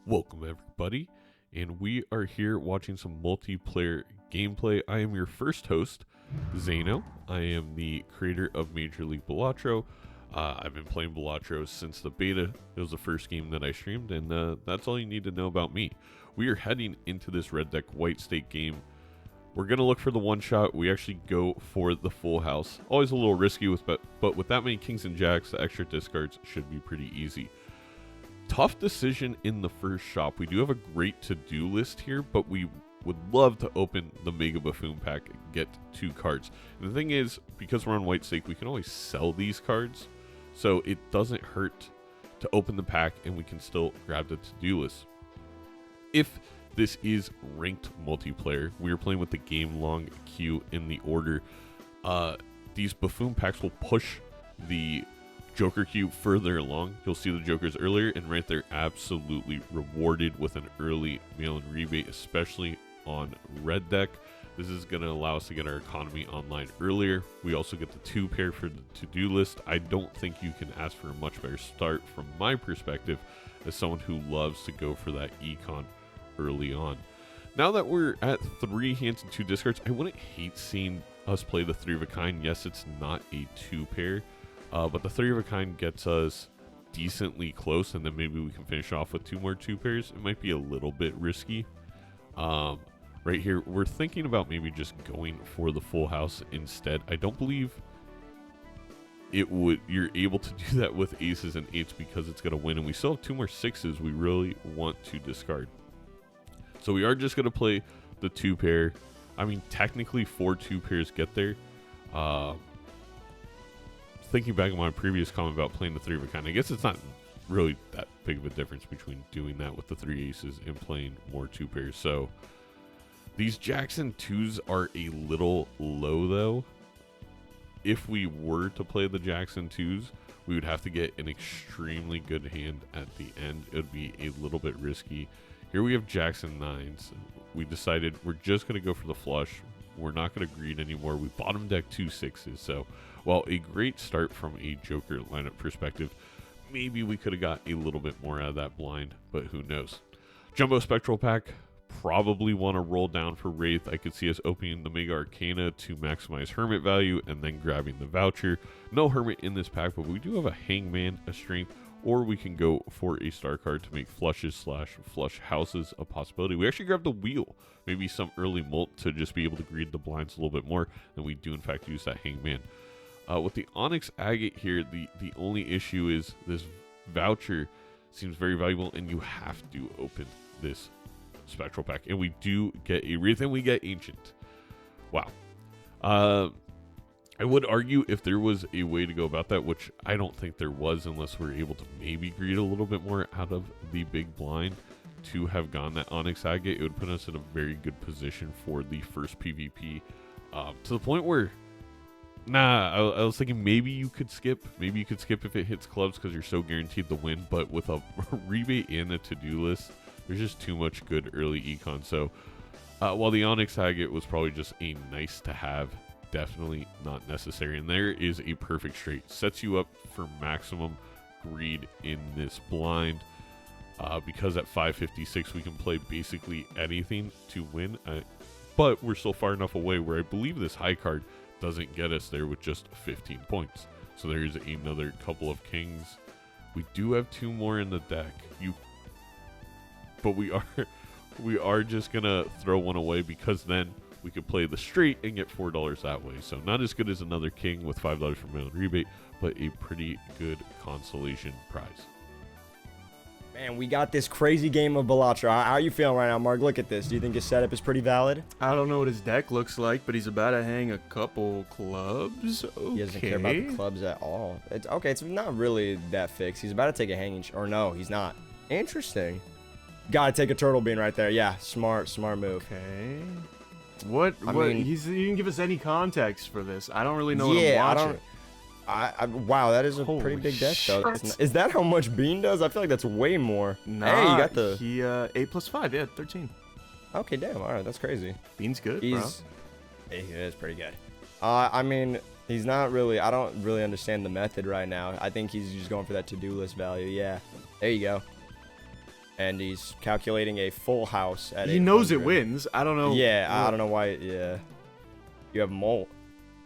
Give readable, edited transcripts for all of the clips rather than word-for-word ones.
Welcome everybody, and we are here watching some multiplayer gameplay. I am your first host, Zano. I am the creator of Major League Balatro. I've been playing Balatro since the beta. It was the first game that I streamed, and that's all you need to know about me. We are heading into this red deck white stake game. We're going to look for the one shot. We actually go for the full house. Always a little risky, but with that many kings and jacks, the extra discards should be pretty easy. Tough decision in the first shop. We do have a great to-do list here, but we would love to open the Mega Buffoon pack and get 2 cards. And the thing is, because we're on white stake, we can always sell these cards, so it doesn't hurt to open the pack and we can still grab the to-do list. If this is ranked multiplayer, we are playing with the game long queue in the order. These Buffoon packs will push the Joker queue further along. You'll see the Jokers earlier, and right there, absolutely rewarded with an early mail-in rebate, especially on red deck. This is going to allow us to get our economy online earlier. We also get the 2 pair for the to-do list. I don't think you can ask for a much better start from my perspective as someone who loves to go for that econ early on. Now that we're at 3 hands and 2 discards, I wouldn't hate seeing us play the 3 of a kind. Yes, it's not a 2 pair. But the 3 of a kind gets us decently close, and then maybe we can finish off with 2 more 2 pairs. It might be a little bit risky. Right here, we're thinking about maybe just going for the full house instead. I don't believe you're able to do that with aces and 8s because it's going to win, and we still have 2 more 6s we really want to discard. So we are just going to play the 2 pair. I mean, technically 4 2 pairs get there. Thinking back on my previous comment about playing the 3 of a kind, I guess it's not really that big of a difference between doing that with the 3 aces and playing more 2 pairs. So these jacks and 2s are a little low though. If we were to play the jacks and 2s, we would have to get an extremely good hand at the end. It would be a little bit risky. Here we have jacks and 9s. We decided we're just going to go for the flush. We're not going to greed anymore. We bottom deck 2 6s. So while a great start from a Joker lineup perspective, maybe we could have got a little bit more out of that blind, but who knows. Jumbo Spectral pack, probably want to roll down for Wraith. I could see us opening the Mega Arcana to maximize Hermit value and then grabbing the voucher. No Hermit in this pack, but we do have a Hangman, a Strength, or we can go for a star card to make flushes / flush houses a possibility. We actually grab the wheel, maybe some early molt to just be able to greed the blinds a little bit more, and we do in fact use that Hangman. With the Onyx Agate here, the only issue is this voucher seems very valuable, and you have to open this Spectral pack. And we do get a Wraith, and we get Ancient. Wow. I would argue if there was a way to go about that, which I don't think there was unless we're able to maybe greed a little bit more out of the big blind to have gone that Onyx Agate, it would put us in a very good position for the first PvP. To the point where I was thinking maybe you could skip. Maybe you could skip if it hits clubs because you're so guaranteed to win. But with a rebate and a to-do list, there's just too much good early econ. So while the Onyx Agate was probably just a nice to have, definitely not necessary. And there is a perfect straight. Sets you up for maximum greed in this blind. Because at 556 we can play basically anything to win. But we're still far enough away where I believe this high card doesn't get us there with just 15 points. So there's another couple of kings. We do have 2 more in the deck. But we are just gonna throw one away because then we could play the straight and get $4 that way. So not as good as another king with $5 for mail rebate, but a pretty good consolation prize. Man, we got this crazy game of Balatro. How are you feeling right now, Mark? Look at this. Do you think his setup is pretty valid? I don't know what his deck looks like, but he's about to hang a couple clubs. Okay. He doesn't care about the clubs at all. It's not really that fixed. He's about to take a hanging... Or no, he's not. Interesting. Gotta take a turtle bean right there. Yeah, smart move. Okay. I mean, he didn't give us any context for this. I don't really know what I'm watching. Wow, that is a pretty big deck, though. Is that how much Bean does? I feel like that's way more. Nah, hey, you got the... 8 + 5, yeah, 13. Okay, damn, all right, that's crazy. Bean's good, bro. He is pretty good. I mean, he's not really... I don't really understand the method right now. I think he's just going for that to-do list value, yeah. There you go. And he's calculating a full house at He knows it 800. wins. I don't know. Yeah, I don't know why. Yeah. You have Molt.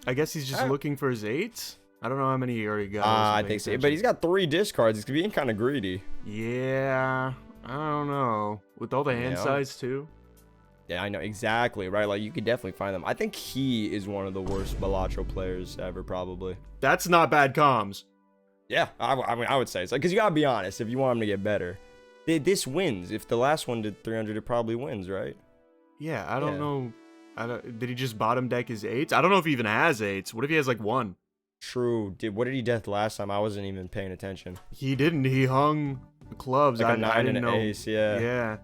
I guess he's just looking for his 8s. I don't know how many he already got. I think so. But he's got 3 discards. He's being kind of greedy. Yeah. I don't know. With all the hand size, too. Yeah, I know. Exactly, right? Like, you could definitely find them. I think he is one of the worst Balatro players ever, probably. That's not bad comms. Yeah, I mean, I would say so. Because you got to be honest. If you want him to get better. This wins. If the last one did 300, it probably wins, right? Yeah, I don't know. Did he just bottom deck his 8s? I don't know if he even has 8s. What if he has like 1? True. What did he death last time? I wasn't even paying attention. He didn't. He hung clubs. Like a 9 I and didn't an know. ace, yeah. Yeah.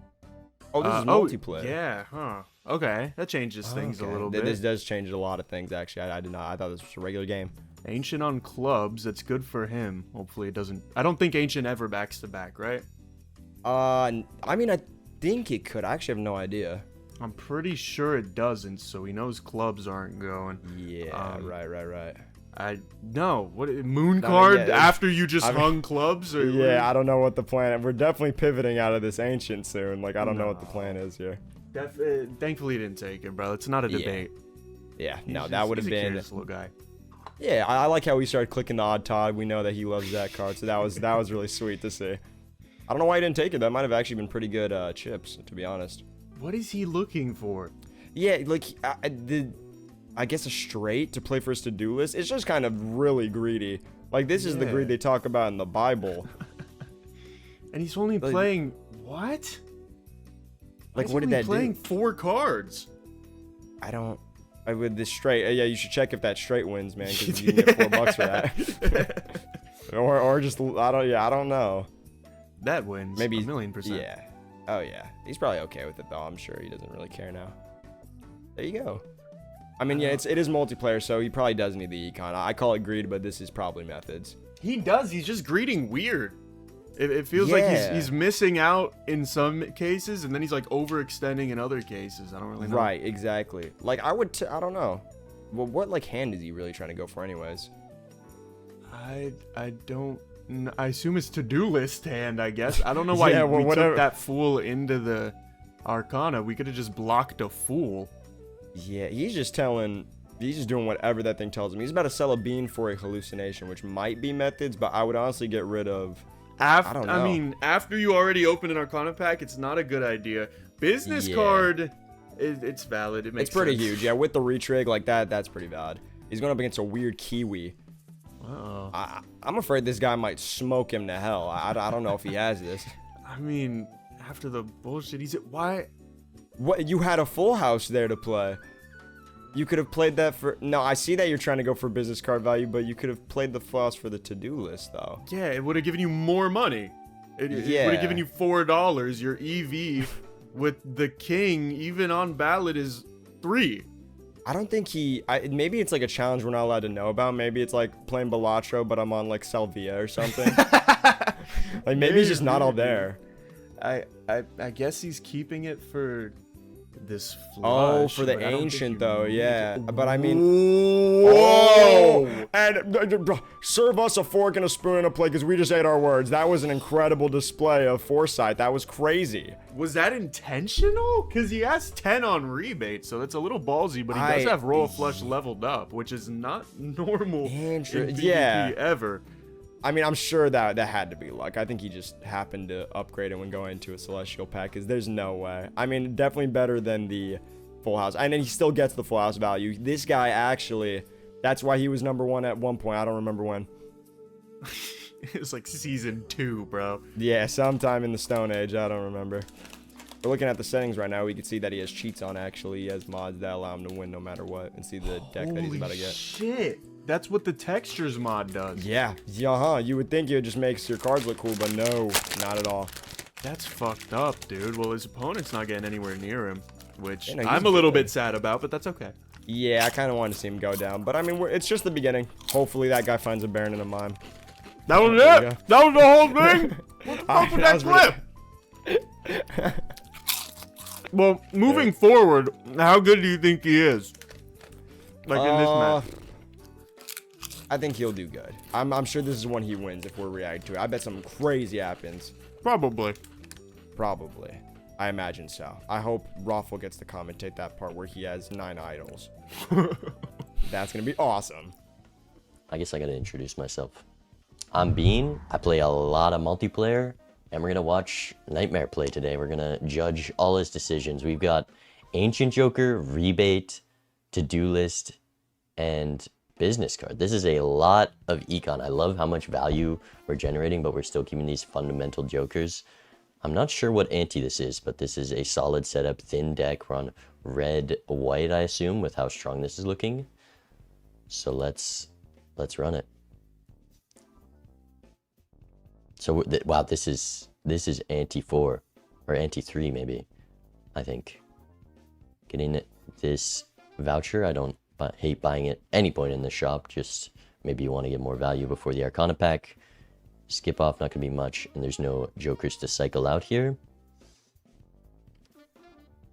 Oh, this is multiplayer. Yeah, huh. Okay, that changes things a little bit. This does change a lot of things, actually. I did not. I thought this was a regular game. Ancient on clubs. That's good for him. Hopefully it doesn't. I don't think Ancient ever backs to back, right? I mean, I think it could. I actually have no idea. I'm pretty sure it doesn't, so he knows clubs aren't going. Yeah, right. What moon card after you just hung clubs? Or yeah, I don't know what the plan. We're definitely pivoting out of this Ancient soon. Like, I don't know what the plan is here. Thankfully he didn't take it, bro. It's not a debate. Yeah, that would have been. He's a curious little guy. Yeah, I like how we started clicking the odd Todd. We know that he loves that card, so that was really sweet to see. I don't know why he didn't take it. That might have actually been pretty good chips, to be honest. What is he looking for? Yeah, like I guess a straight to play for his to-do list. It's just kind of really greedy. Like, this is the greed they talk about in the Bible. And he's only playing what? Like, what did that do? Playing 4 cards. With this straight. Yeah, you should check if that straight wins, man, because you can get $4 for that. or just I don't know. That wins. Maybe 1,000,000%. Yeah. Oh yeah. He's probably okay with it though. I'm sure he doesn't really care now. There you go. I mean, yeah, it is multiplayer, so he probably does need the econ. I call it greed, but this is probably methods. He does. He's just greeding weird. It feels like he's missing out in some cases, and then he's like overextending in other cases. I don't really know. Right, exactly. Like, I don't know. Well, what like hand is he really trying to go for anyways? I don't. I assume it's to-do list hand, I guess. I don't know why we took that fool into the Arcana. We could have just blocked a fool. Yeah, he's just doing whatever that thing tells him. He's about to sell a bean for a hallucination, which might be methods, but I would honestly get rid of... I don't know. I mean, after you already open an Arcana pack, it's not a good idea. Business card, it's valid. It makes It's pretty sense. huge. Yeah, with the retrig like that, that's pretty valid. He's going up against a weird Kiwi. Wow. I'm afraid this guy might smoke him to hell. I don't know if he has this. I mean, after the bullshit he's... Why? What? You had a full house there to play. You could have played that for... No, I see that you're trying to go for business card value, but you could have played the full house for the to-do list, though. Yeah, it would have given you more money. It would have given you $4. Your EV with the king, even on ballot, is 3. I don't think maybe it's like a challenge we're not allowed to know about. Maybe it's like playing Balatro, but I'm on like Salvia or something. Like maybe he's just not all there. I guess he's keeping it for this flush. Oh, for the ancient though, yeah. But I mean, whoa! And serve us a fork and a spoon and a plate because we just ate our words. That was an incredible display of foresight. That was crazy. Was that intentional? Because he has 10 on rebate, so that's a little ballsy. But he does have roll flush leveled up, which is not normal in PvP ever. I mean, I'm sure that had to be luck. I think he just happened to upgrade it when going into a Celestial pack, because there's no way. I mean, definitely better than the full house. And then he still gets the full house value. This guy actually, that's why he was #1 at one point. I don't remember when. It was like season 2, bro. Yeah, sometime in the Stone Age. I don't remember. We're looking at the settings right now. We can see that he has cheats on, actually. He has mods that allow him to win no matter what, and see the deck that he's about to get. Shit. That's what the textures mod does. Yeah. You would think it just makes your cards look cool, but no, not at all. That's fucked up, dude. Well, his opponent's not getting anywhere near him, which I'm a little bit sad about, but that's okay. Yeah, I kind of wanted to see him go down, but I mean, it's just the beginning. Hopefully that guy finds a Baron and a Mime. That was it? That was the whole thing? What the fuck was that clip? Well, moving forward, how good do you think he is? Like in this match? I think he'll do good. I'm sure this is one he wins if we're reacting to it. I bet something crazy happens. Probably. Probably. I imagine so. I hope Raffle gets to commentate that part where he has 9 idols. That's going to be awesome. I guess I gotta introduce myself. I'm Bean. I play a lot of multiplayer, and we're gonna watch Nightmare play today. We're gonna judge all his decisions. We've got Ancient Joker, Rebate, To-Do List, and Business Card. This is a lot of econ. I love how much value we're generating, but we're still keeping these fundamental jokers. I'm not sure what anti this is, but this is a solid setup, thin deck. We're on red, white, I assume, with how strong this is looking. So let's run it. So wow, this is anti 4 or anti 3 maybe. I think getting this voucher. I don't hate buying at any point in the shop. Just maybe you want to get more value before the Arcana pack. Skip off, not gonna be much, and there's no jokers to cycle out here.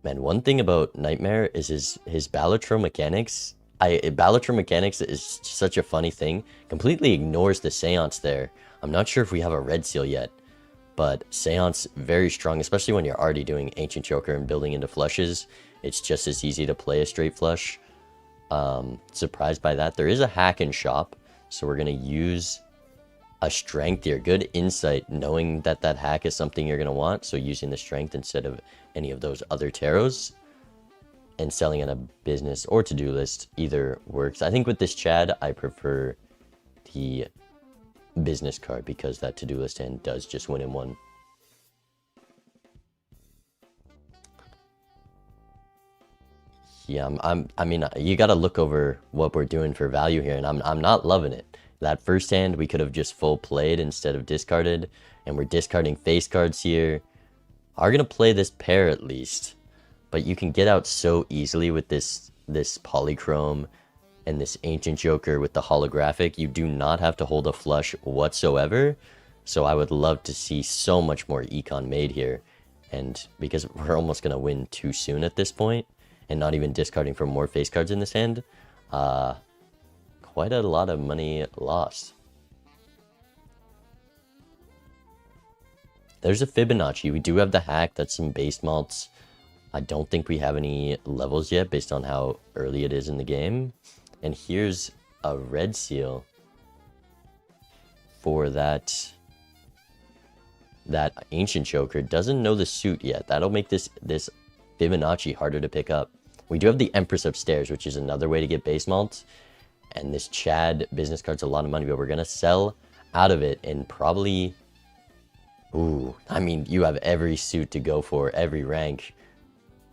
Man, one thing about Nightmare is his Balatro mechanics. Balatro mechanics is such a funny thing. Completely ignores the Seance there. I'm not sure if we have a red seal yet, but Seance very strong, especially when you're already doing Ancient Joker and building into flushes. It's just as easy to play a straight flush. Surprised by that. There is a hack in shop, so we're gonna use a strength here. Good insight, knowing that that hack is something you're gonna want. So using the strength instead of any of those other tarots, and selling on a business or to-do list either works. I think with this Chad, I prefer the business card because that to-do list hand does just win in one. Yeah, I mean, you got to look over what we're doing for value here, and I'm not loving it. That first hand we could have just full played instead of discarded, and we're discarding face cards here. Are gonna play this pair at least, but you can get out so easily with this polychrome and this Ancient Joker with the holographic. You do not have to hold a flush whatsoever, so I would love to see so much more econ made here, and because we're almost gonna win too soon at this point, and not even discarding for more face cards in this hand, quite a lot of money lost. There's a Fibonacci. We do have the hack. That's some base malts. I don't think we have any levels yet based on how early it is in the game. And here's a red seal for that Ancient Joker. Doesn't know the suit yet. That'll make this Fibonacci harder to pick up. We do have the Empress upstairs, which is another way to get base malts. And this Chad business card's a lot of money, but we're going to sell out of it and probably... Ooh, I mean, you have every suit to go for, every rank.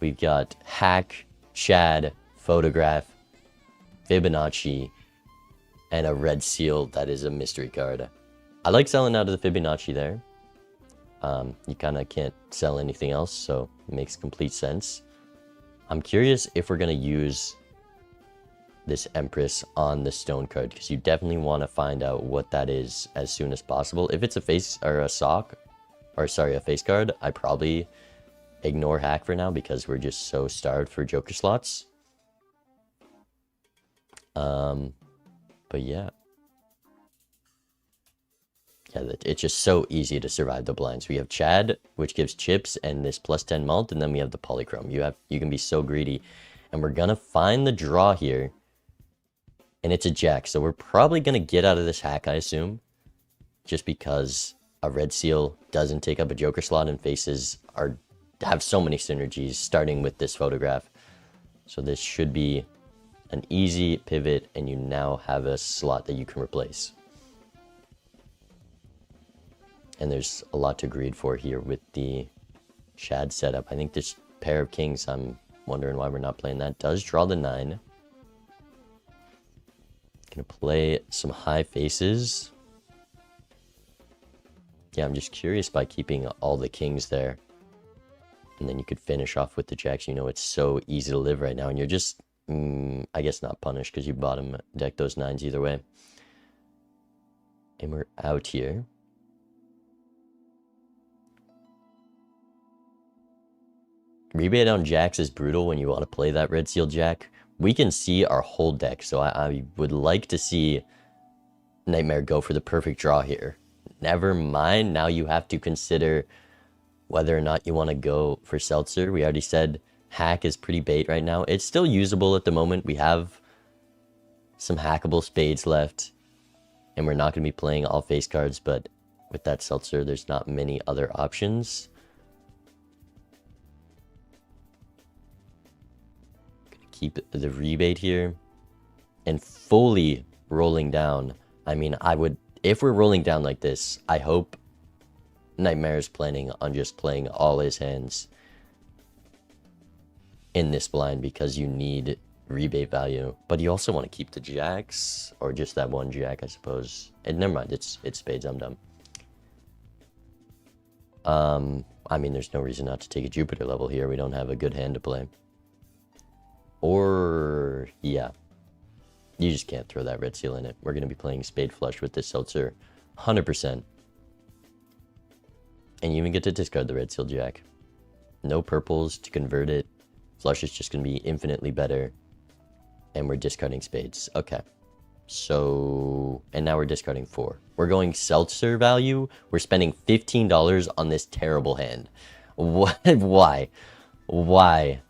We've got Hack, Chad, Photograph, Fibonacci, and a red seal that is a mystery card. I like selling out of the Fibonacci there. You kind of can't sell anything else, so it makes complete sense. I'm curious if we're going to use this Empress on the stone card, because you definitely want to find out what that is as soon as possible. If it's a face or a sock, or sorry, a face card, I probably ignore hack for now because we're just so starved for Joker slots. But yeah. Yeah, it's just so easy to survive the blinds. We have Chad, which gives chips and this +10 malt, and then we have the polychrome. You can be so greedy. And we're gonna find the draw here. And it's a jack, so we're probably gonna get out of this hack, I assume. Just because a red seal doesn't take up a Joker slot and faces have so many synergies, starting with this Photograph. So this should be an easy pivot, and you now have a slot that you can replace. And there's a lot to greed for here with the Chad setup. I think this pair of kings, I'm wondering why we're not playing that, does draw the 9. Gonna play some high faces. Yeah, I'm just curious by keeping all the kings there. And then you could finish off with the jacks. You know, it's so easy to live right now. And you're just, I guess not punished because you bottom deck those 9s either way. And we're out here. Rebate on jacks is brutal when you want to play that red seal jack. We can see our whole deck, so I would like to see Nightmare go for the perfect draw here. Never mind, now you have to consider whether or not you want to go for Seltzer. We already said hack is pretty bait right now. It's still usable at the moment. We have some hackable spades left, and we're not going to be playing all face cards, but with that Seltzer, there's not many other options. Gonna keep the rebate here, and fully rolling down. I mean, if we're rolling down like this, I hope Nightmare is planning on just playing all his hands in this blind, because you need rebate value, but you also want to keep the jacks, or just that one jack, I suppose. And never mind, it's spades. I'm dumb. I mean, there's no reason not to take a Jupiter level here. We don't have a good hand to play. Or yeah, you just can't throw that red seal in it. We're gonna be playing spade flush with this Seltzer, 100%. And you even get to discard the red seal jack. No purples to convert it. Flush is just gonna be infinitely better. And we're discarding spades. Okay. So, and now we're discarding 4. We're going Seltzer value. We're spending $15 on this terrible hand. What? Why? Why?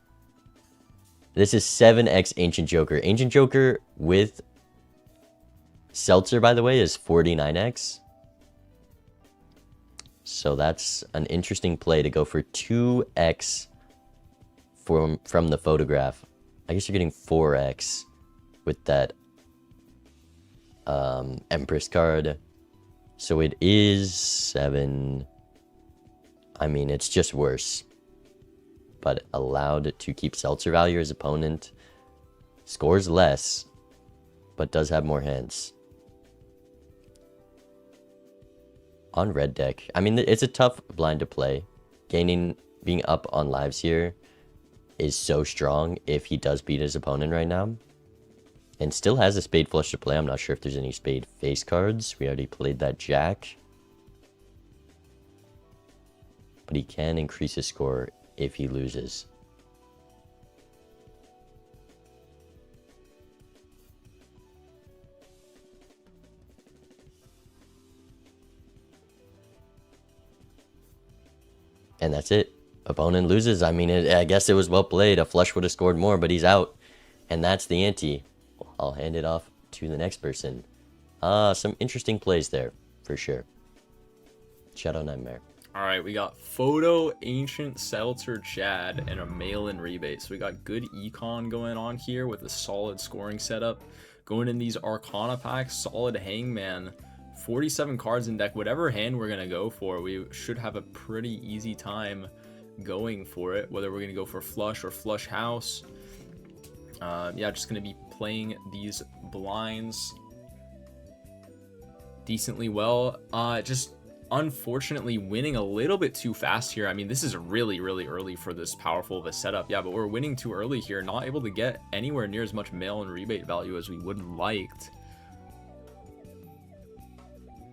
This is 7x Ancient Joker. Ancient Joker with Seltzer, by the way, is 49x. So that's an interesting play to go for 2x from the photograph. I guess you're getting 4x with that Empress card. So it is 7. I mean, it's just worse. But allowed to keep Seltzer value. His opponent scores less, but does have more hands. On red deck, I mean, it's a tough blind to play. Being up on lives here is so strong if he does beat his opponent right now. And still has a spade flush to play. I'm not sure if there's any spade face cards. We already played that jack. But he can increase his score if he loses. And that's it. Opponent loses. I mean, I guess it was well played. A flush would have scored more, but he's out. And that's the ante. I'll hand it off to the next person. Some interesting plays there, for sure. Shadow Nightmare. All right, we got Photo, Ancient, Seltzer, Chad, and a mail-in rebate. So we got good econ going on here with a solid scoring setup. Going in these Arcana packs, solid Hangman. 47 cards in deck. Whatever hand we're going to go for, we should have a pretty easy time going for it. Whether we're going to go for flush or flush house. Yeah, just going to be playing these blinds decently well. Just unfortunately winning a little bit too fast here. I mean, this is really, really early for this powerful of a setup. Yeah, but we're winning too early here. Not able to get anywhere near as much mail and rebate value as we would have liked.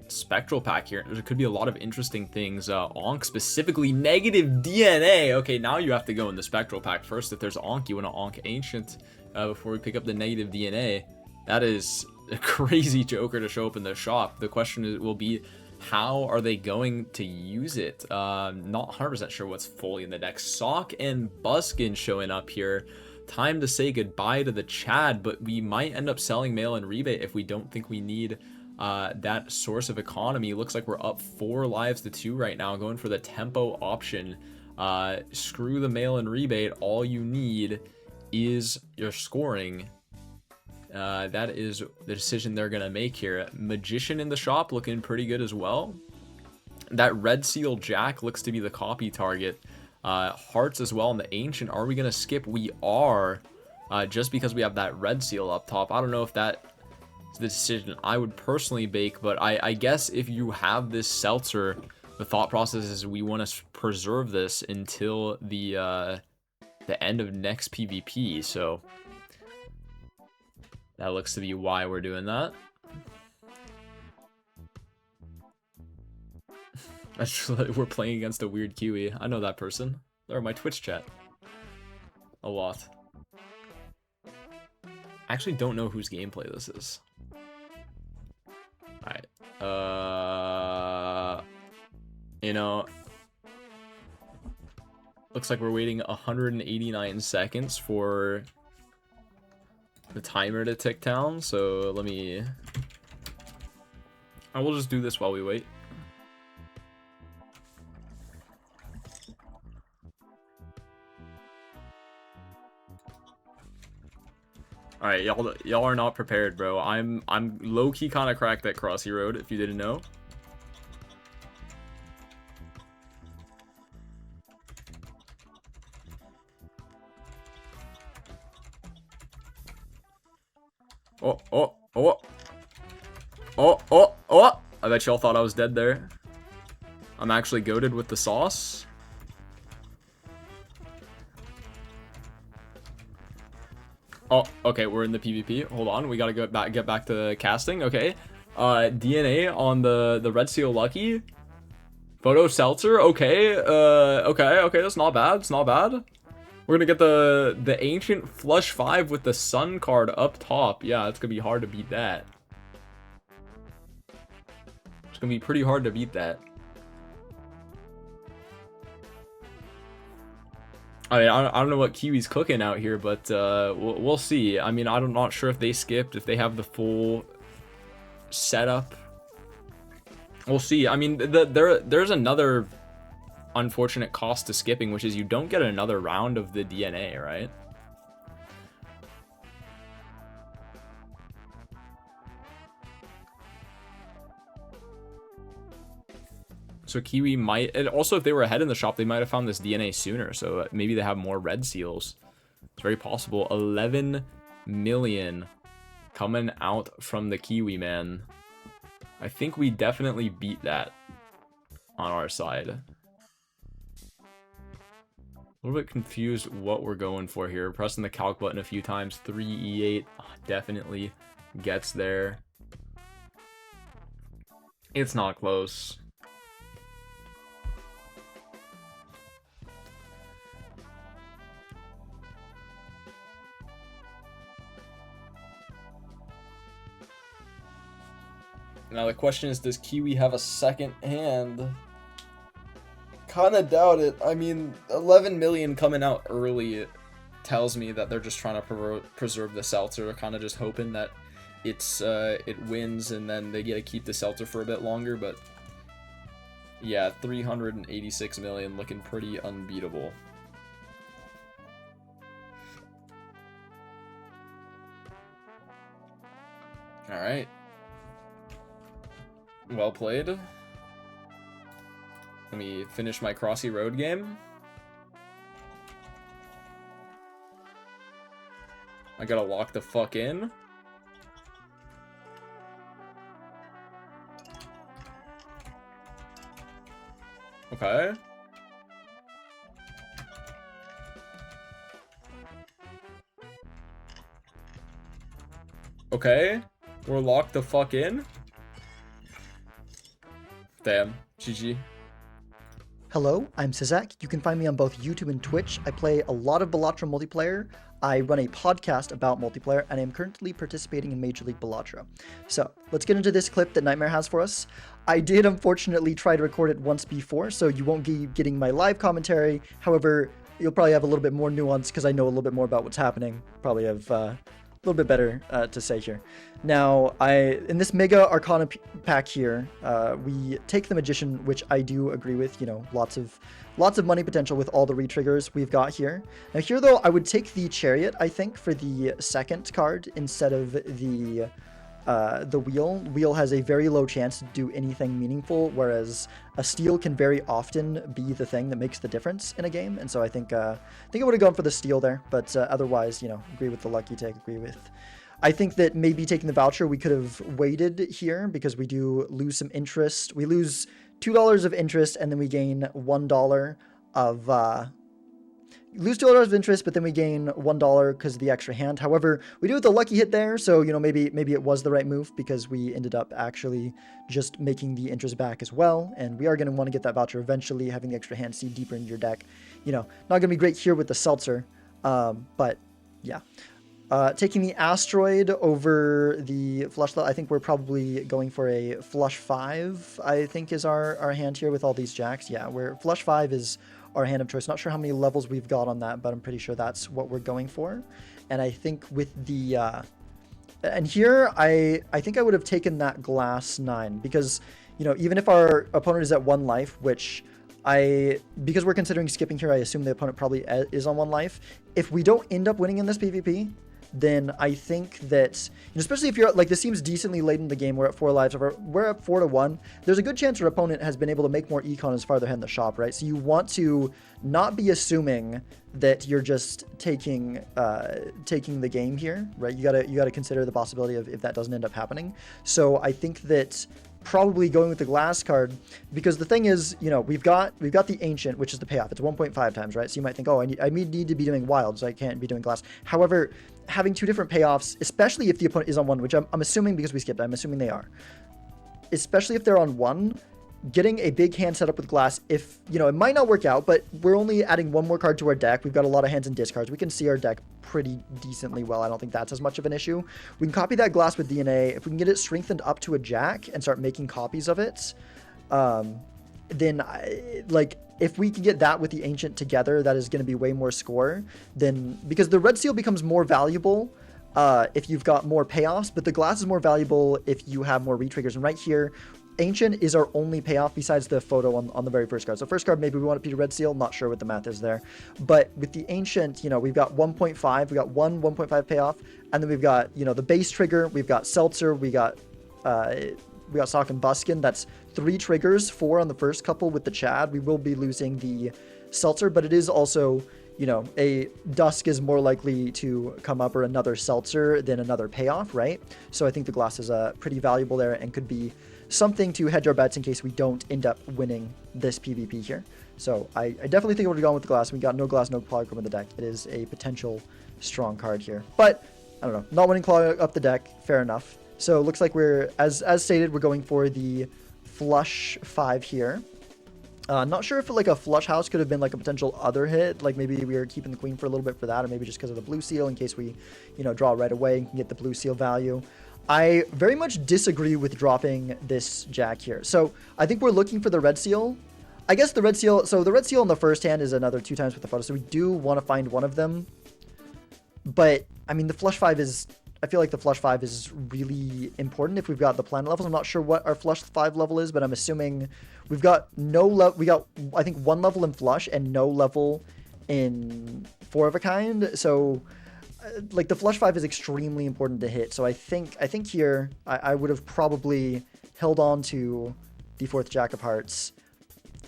Spectral pack here. There could be a lot of interesting things. Onk specifically, negative DNA. Okay, now you have to go in the Spectral pack first. If there's Onk, you want to Onk Ancient before we pick up the negative DNA. That is a crazy Joker to show up in the shop. The question will be, how are they going to use it? Not 100% sure what's fully in the deck. Sock and Buskin showing up here. Time to say goodbye to the Chad, but we might end up selling mail and rebate if we don't think we need that source of economy. Looks like we're up 4 lives to 2 right now, going for the tempo option. Screw the mail and rebate. All you need is your scoring. That is the decision they're gonna make here. Magician in the shop looking pretty good as well. That red seal jack looks to be the copy target. Hearts as well in the ancient. Are we gonna skip? We are, just because we have that red seal up top. I don't know if that is the decision I would personally bake, but I guess if you have this Seltzer, the thought process is we want to preserve this until the end of next PvP. So that looks to be why we're doing that. We're playing against a weird Kiwi. I know that person. They're in my Twitch chat. A lot. I actually don't know whose gameplay this is. Alright. You know, Looks like we're waiting 189 seconds for the timer to tick down. So let me... I will just do this while we wait. All right, y'all are not prepared, bro. I'm low key kind of cracked at Crossy Road, if you didn't know. Oh. I bet y'all thought I was dead there. I'm actually goated with the sauce. Oh, okay, we're in the PvP. Hold on, we gotta get back to casting. Okay, DNA on the Red Seal Lucky. Photo Seltzer. Okay, okay. That's not bad. It's not bad. We're gonna get the Ancient Flush 5 with the Sun card up top. Yeah, it's gonna be hard to beat that. It's gonna be pretty hard to beat that. I mean, I don't know what Kiwi's cooking out here, but we'll see. I mean, I'm not sure if they skipped, if they have the full setup. We'll see. I mean, there's another unfortunate cost to skipping, which is you don't get another round of the DNA, right? So Kiwi might, and also if they were ahead in the shop, they might have found this DNA sooner. So maybe they have more red seals. It's very possible. 11 million coming out from the Kiwi, man. I think we definitely beat that on our side. A little bit confused what we're going for here. Pressing the calc button a few times. 3E8 definitely gets there. It's not close. Now the question is, does Kiwi have a second hand? Kinda doubt it. I mean, 11 million coming out early tells me that they're just trying to preserve the Seltzer. They're kind of just hoping that it wins and then they get to keep the Seltzer for a bit longer. But yeah, 386 million looking pretty unbeatable. All right. Well played. Let me finish my Crossy Road game. I gotta lock the fuck in. Okay. Okay. We're locked the fuck in. Damn. GG. Hello, I'm Sizak. You can find me on both YouTube and Twitch. I play a lot of Balatro multiplayer. I run a podcast about multiplayer, and I am currently participating in Major League Balatro. So, let's get into this clip that Nightmare has for us. I did unfortunately try to record it once before, so you won't be getting my live commentary. However, you'll probably have a little bit more nuance because I know a little bit more about what's happening. Probably have a little bit better to say here. Now, in this Mega Arcana pack here, we take the Magician, which I do agree with. You know, lots of money potential with all the re-triggers we've got here. Now here, though, I would take the Chariot, I think, for the second card instead of the Wheel. Wheel has a very low chance to do anything meaningful, whereas a Steal can very often be the thing that makes the difference in a game. And so I think I would have gone for the Steal there, but otherwise, you know, agree with the Lucky take, I think that maybe taking the voucher, we could have waited here because we do lose some interest. We lose $2 of interest, and then we gain $1 of... lose $2 of interest, but then we gain $1 because of the extra hand. However, we do have the lucky hit there, so, you know, maybe it was the right move because we ended up actually just making the interest back as well, and we are going to want to get that voucher eventually, having the extra hand seed deeper into your deck. You know, not going to be great here with the Seltzer, but yeah. Taking the Asteroid over the Flush, I think we're probably going for a Flush 5, I think is our hand here with all these jacks. Yeah, where Flush 5 is our hand of choice. Not sure how many levels we've got on that, but I'm pretty sure that's what we're going for. And I think with the and here I think I would have taken that glass 9 because, you know, even if our opponent is at 1 life, which because we're considering skipping here, I assume the opponent probably is on 1 life. If we don't end up winning in this PvP, then I think that, you know, especially if you're like, this seems decently late in the game, we're at 4 lives, we're at 4-1, there's a good chance your opponent has been able to make more econ as farther ahead in the shop, right? So you want to not be assuming that you're just taking the game here, right? You gotta consider the possibility of if that doesn't end up happening. So I think that probably going with the glass card, because the thing is, you know, we've got the ancient, which is the payoff. It's 1.5 times, right? So you might think, oh, I need to be doing wild, so I can't be doing glass. However, having 2 different payoffs, especially if the opponent is on 1, which I'm assuming because we skipped, I'm assuming they are, especially if they're on 1, getting a big hand set up with glass, if, you know, it might not work out, but we're only adding 1 more card to our deck. We've got a lot of hands and discards. We can see our deck pretty decently well. I don't think that's as much of an issue. We can copy that glass with DNA. If we can get it strengthened up to a jack and start making copies of it, then if we can get that with the ancient together, that is going to be way more score than, because the red seal becomes more valuable if you've got more payoffs, but the glass is more valuable if you have more retriggers. And right here, ancient is our only payoff besides the photo on the very first card. So first card, maybe we want to beat a red seal. Not sure what the math is there. But with the ancient, you know, we've got 1.5. We got 1.5 payoff. And then we've got, you know, the base trigger. We've got Seltzer. We got Sock and Buskin. That's 3 triggers, 4 on the first couple with the Chad. We will be losing the Seltzer, but it is also, you know, a Dusk is more likely to come up or another Seltzer than another payoff, right? So I think the glass is pretty valuable there and could be something to hedge our bets in case we don't end up winning this PvP here. So I definitely think I would have gone with the glass. We got no glass, no Claw in the deck. It is a potential strong card here. But, I don't know, not winning Claw up the deck, fair enough. So it looks like we're, as stated, we're going for the flush 5 here. Not sure if like a flush house could have been like a potential other hit, like maybe we were keeping the queen for a little bit for that, or maybe just because of the blue seal in case we, you know, draw right away and can get the blue seal value. I very much disagree with dropping this jack here. So I think we're looking for the red seal. I guess the red seal, so the red seal in the first hand is another 2 times with the photo, so we do want to find one of them. But, I mean, the flush 5 is, I feel like the flush 5 is really important if we've got the planet levels. I'm not sure what our flush 5 level is, but I'm assuming we've got I think 1 level in flush and no level in 4 of a kind. So like the flush 5 is extremely important to hit. So I think here I would have probably held on to the 4th Jack of Hearts.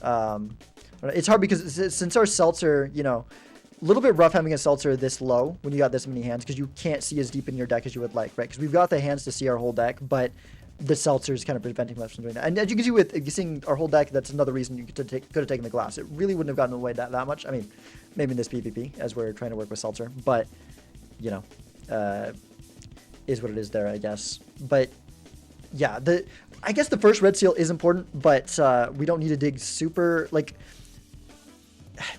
It's hard because since our Seltzer, you know, a little bit rough having a Seltzer this low when you got this many hands because you can't see as deep in your deck as you would like, right? Because we've got the hands to see our whole deck, but the Seltzer is kind of preventing us from doing that. And as you can see with seeing our whole deck, that's another reason you could have taken the glass. It really wouldn't have gotten away that much. I mean, maybe in this PvP as we're trying to work with Seltzer, but you know, is what it is there, I guess. But yeah, I guess the first red seal is important, but we don't need to dig super, like,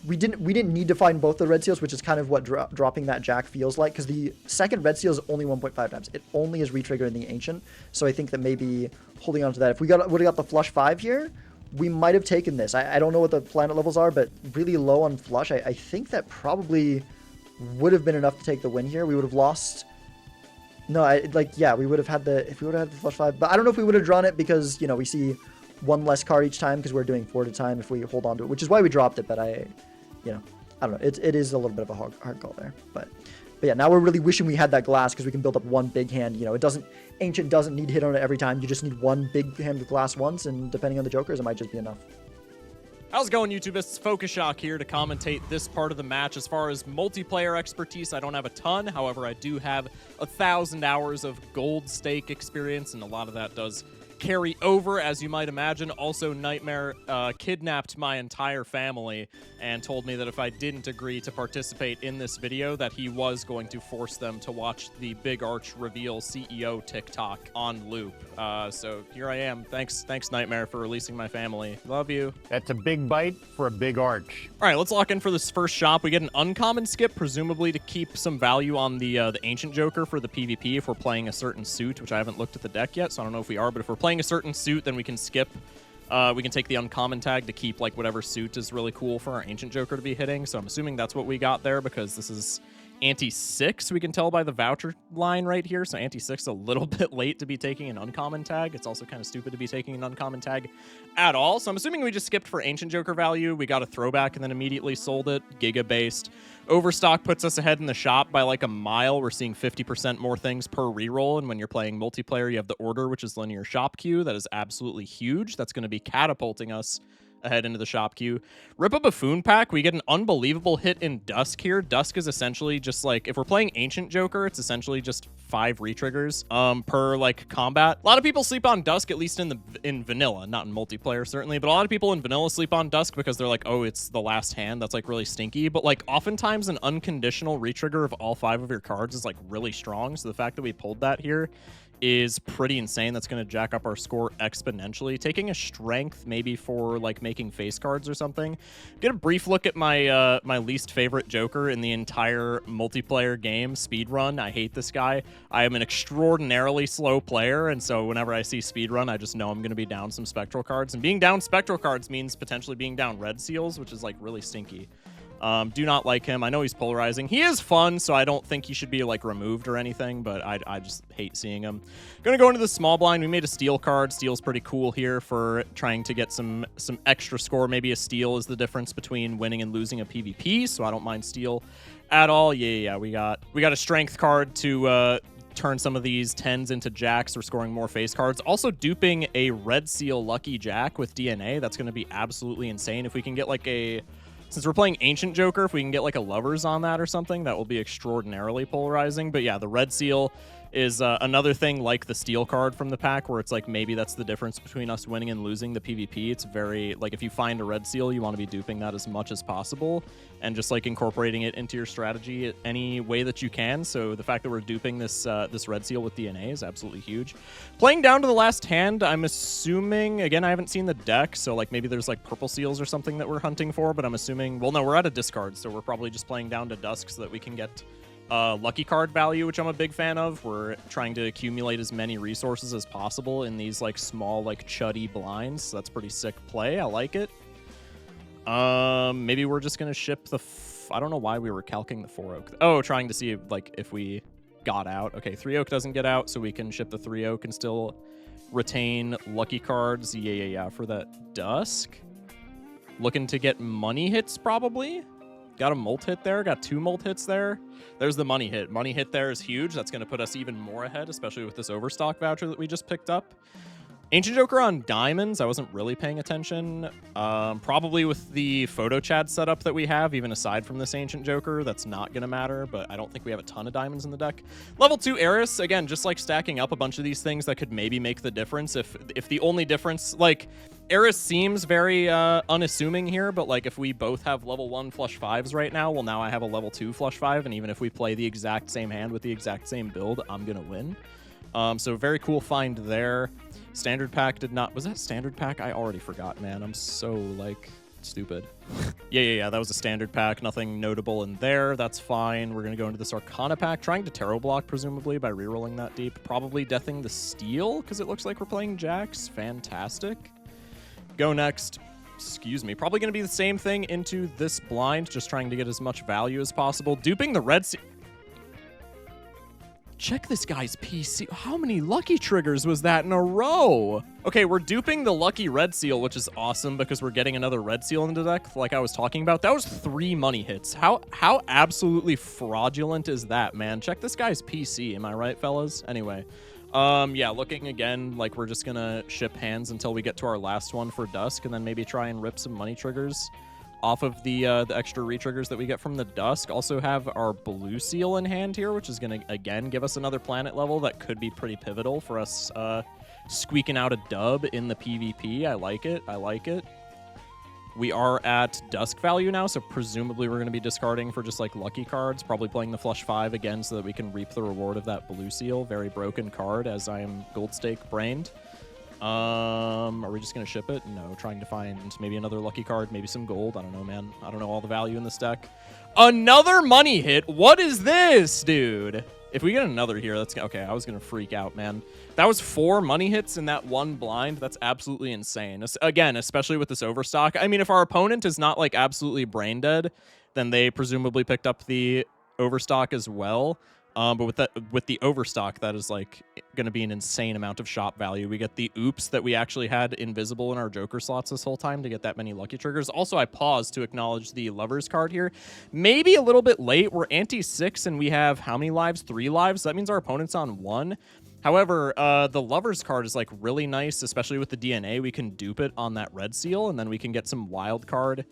we didn't need to find both the red seals, which is kind of what dropping that jack feels like, because the second red seal is only 1.5 times. It only is retriggered in the ancient, so I think that maybe holding on to that, if we would have got the flush 5 here, we might have taken this. I don't know what the planet levels are, but really low on flush, I think that probably would have been enough to take the win here. We would have lost. No, we would have had if we would have had the flush 5, but I don't know if we would have drawn it because, you know, we see 1 less card each time because we're doing 4 at a time if we hold on to it, which is why we dropped it. But I don't know. It is a little bit of a hard call there. But yeah, now we're really wishing we had that glass because we can build up 1 big hand. You know, ancient doesn't need to hit on it every time. You just need 1 big hand with glass once, and depending on the jokers, it might just be enough. How's it going, YouTubers? Focus Shock here to commentate this part of the match. As far as multiplayer expertise, I don't have a ton. However, I do have 1,000 hours of gold stake experience, and a lot of that does carry over, as you might imagine. Also, Nightmare kidnapped my entire family and told me that if I didn't agree to participate in this video, that he was going to force them to watch the Big Arch Reveal CEO TikTok on loop. So here I am. Thanks, Nightmare, for releasing my family. Love you. That's a big bite for a big arch. All right, let's lock in for this first shop. We get an uncommon skip, presumably to keep some value on the Ancient Joker for the PvP if we're playing a certain suit, which I haven't looked at the deck yet, so I don't know if we are, but if we're playing a certain suit, then we can skip We can take the uncommon tag to keep like whatever suit is really cool for our Ancient Joker to be hitting. So I'm assuming that's what we got there because this is anti-6, we can tell by the voucher line right here. So anti-6 a little bit late to be taking an uncommon tag. It's also kind of stupid to be taking an uncommon tag at all. So I'm assuming we just skipped for Ancient Joker value. We got a throwback and then immediately sold it. Giga-based. Overstock puts us ahead in the shop by like a mile. We're seeing 50% more things per reroll. And when you're playing multiplayer, you have the order, which is linear shop queue. That is absolutely huge. That's going to be catapulting us ahead into the shop queue. Rip a Buffoon pack. We get an unbelievable hit in Dusk here. Dusk is essentially just like, if we're playing Ancient Joker, it's essentially just 5 retriggers per like combat. A lot of people sleep on Dusk, at least in vanilla, not in multiplayer certainly, but a lot of people in vanilla sleep on Dusk because they're like, oh, it's the last hand. That's like really stinky. But like oftentimes an unconditional retrigger of all 5 of your cards is like really strong. So the fact that we pulled that here is pretty insane. That's going to jack up our score exponentially. Taking a strength maybe for like making face cards or something. Get a brief look at my my least favorite Joker in the entire multiplayer game, Speedrun. I hate this guy. I am an extraordinarily slow player, and so whenever I see Speedrun, I just know I'm going to be down some Spectral cards. And being down Spectral cards means potentially being down Red Seals, which is like really stinky. Do not like him. I know he's polarizing. He is fun, so I don't think he should be like removed or anything, but I just hate seeing him. Gonna go into the small blind. We made a steal card. Steal's pretty cool here for trying to get some extra score. Maybe a steal is the difference between winning and losing a PvP, so I don't mind steal at all. Yeah. We got a strength card to turn some of these 10s into jacks or scoring more face cards. Also duping a Red Seal Lucky Jack with DNA. That's going to be absolutely insane. If we can get like since we're playing Ancient Joker, if we can get like a Lovers on that or something, that will be extraordinarily polarizing. But yeah, the Red Seal is another thing like the Steel card from the pack, where it's like maybe that's the difference between us winning and losing the PvP. It's very, like, if you find a Red Seal, you want to be duping that as much as possible and just like incorporating it into your strategy any way that you can. So the fact that we're duping this this Red Seal with DNA is absolutely huge. Playing down to the last hand, I'm assuming, again, I haven't seen the deck, so like maybe there's like purple seals or something that we're hunting for, but I'm assuming, well, no, we're at a discard, so we're probably just playing down to Dusk so that we can get lucky card value, which I'm a big fan of. We're trying to accumulate as many resources as possible in these like small like chuddy blinds, so that's pretty sick play. I like it. Maybe we're just gonna ship the I don't know why we were calcing the 4 oak. Oh, trying to see like if we got out. Okay, 3 oak doesn't get out, so we can ship the 3 oak and still retain lucky cards. Yeah, for that Dusk. Looking to get money hits probably. Got a molt hit there, got 2 molt hits there. There's the money hit. Money hit there is huge. That's going to put us even more ahead, especially with this overstock voucher that we just picked up. Ancient Joker on diamonds. I wasn't really paying attention. Probably with the photo chat setup that we have, even aside from this Ancient Joker, that's not going to matter, but I don't think we have a ton of diamonds in the deck. Level 2 Eris, again, just like stacking up a bunch of these things that could maybe make the difference. If the only difference, like, Eris seems very unassuming here, but like if we both have level 1 flush 5s right now, well, now I have a level 2 flush 5, and even if we play the exact same hand with the exact same build, I'm going to win. So very cool find there. Standard pack did not... Was that standard pack? I already forgot, man. I'm so, like, stupid. Yeah. That was a standard pack. Nothing notable in there. That's fine. We're going to go into this Arcana pack. Trying to Tarot block, presumably, by rerolling that deep. Probably deathing the Steel, because it looks like we're playing Jacks. Fantastic. Go next. Excuse me. Probably going to be the same thing into this blind, just trying to get as much value as possible. Duping the Red Seal... Check this guy's PC. How many lucky triggers was that in a row? Okay, we're duping the lucky Red Seal, which is awesome because we're getting another Red Seal into the deck like I was talking about. That was 3 money hits. How absolutely fraudulent is that, man? Check this guy's PC. Am I right, fellas? Anyway, yeah, looking again like we're just gonna ship hands until we get to our last one for Dusk, and then maybe try and rip some money triggers off of the extra retriggers that we get from the Dusk. Also have our Blue Seal in hand here, which is going to, again, give us another planet level that could be pretty pivotal for us squeaking out a dub in the PvP. I like it. We are at Dusk value now, so presumably we're going to be discarding for just, like, lucky cards. Probably playing the Flush 5 again so that we can reap the reward of that Blue Seal. Very broken card, as I am Gold Stake brained. Are we just gonna ship it? No, trying to find maybe another lucky card, maybe some gold. I don't know, man. I don't know all the value in this deck. Another money hit? What is this, dude? If we get another here, that's okay. I was gonna freak out, man. That was 4 money hits in that one blind. That's absolutely insane. Again, especially with this overstock. I mean, if our opponent is not like absolutely brain dead, then they presumably picked up the overstock as well. But with the overstock, that is like going to be an insane amount of shop value. We get the oops that we actually had invisible in our Joker slots this whole time to get that many lucky triggers. Also, I paused to acknowledge the Lovers card here. Maybe a little bit late. We're ante-6 and we have how many lives? 3 lives. That means our opponent's on 1. However, the Lovers card is like really nice, especially with the DNA. We can dupe it on that red seal, and then we can get some wild card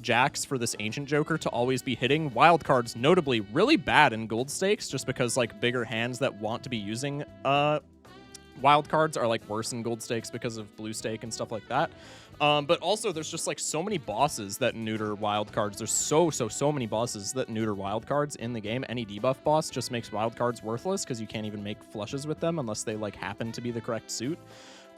jacks for this Ancient Joker to always be hitting. Wild cards notably really bad in gold stakes, just because like bigger hands that want to be using wild cards are like worse in gold stakes because of blue stake and stuff like that. But also there's just like so many bosses that neuter wild cards. There's so many bosses that neuter wild cards in the game. Any debuff boss just makes wild cards worthless because you can't even make flushes with them unless they like happen to be the correct suit.